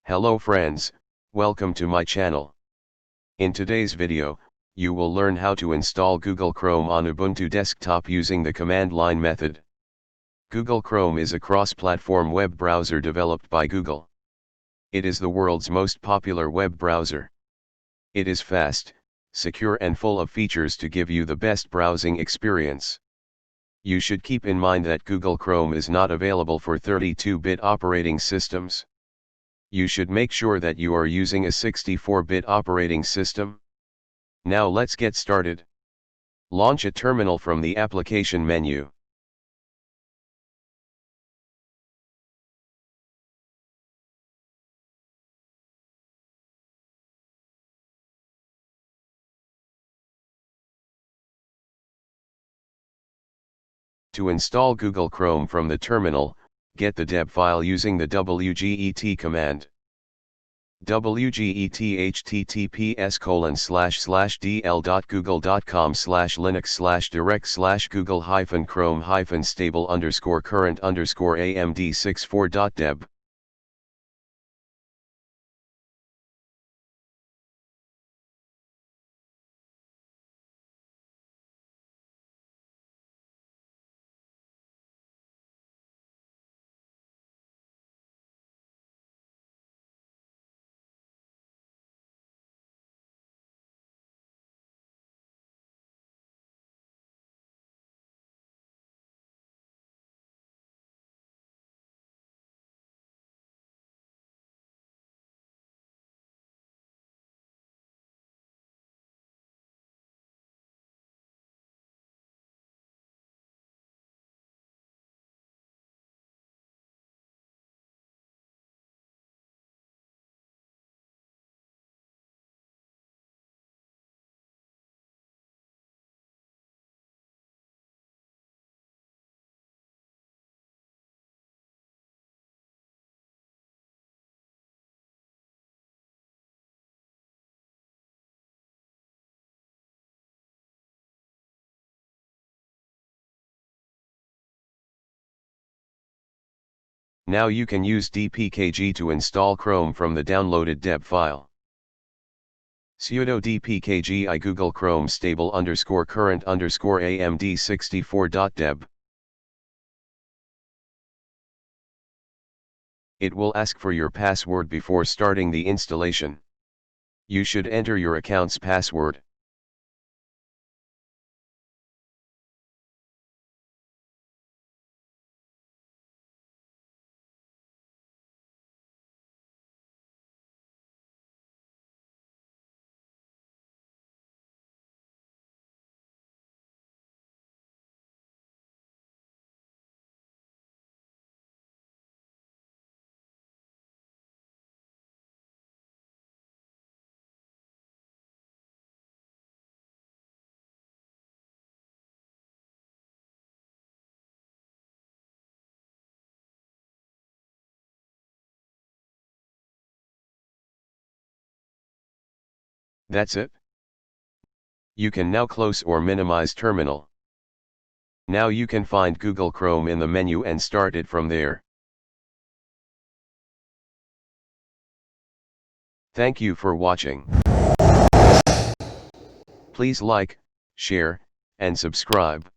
Hello friends, welcome to my channel. In today's video, you will learn how to install Google Chrome on Ubuntu desktop using the command line method. Google Chrome is a cross-platform web browser developed by Google. It is the world's most popular web browser. It is fast, secure and full of features to give you the best browsing experience. You should keep in mind that Google Chrome is not available for 32-bit operating systems. You should make sure that you are using a 64-bit operating system. Now let's get started. Launch a terminal from the application menu. To install Google Chrome from the terminal, get the deb file using the wget command. wget https://dl.google.com/linux/direct/google-stable_current_amd64.deb. Now you can use dpkg to install Chrome from the downloaded deb file. Sudo dpkg Google Chrome stable_current_amd64.deb. It will ask for your password before starting the installation. You should enter your account's password. That's it. You can now close or minimize terminal. Now you can find Google Chrome in the menu and start it from there. Thank you for watching. Please like, share, and subscribe.